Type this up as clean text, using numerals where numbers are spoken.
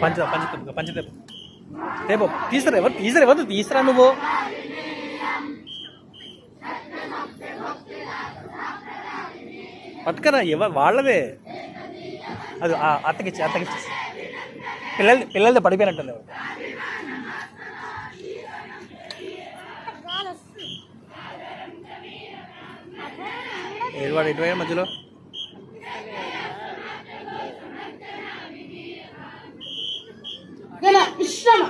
పంచ పంచ పంచ రేపు తీసుకురా ఎవరు తీసుకురా నువ్వు పట్టుకరా ఎవరు వాళ్ళదే అది అత్తకిచ్చేసి పిల్లలది పడిపోయినట్టుంది ఏడువాడు ఎటువైనా మధ్యలో విశ్రమ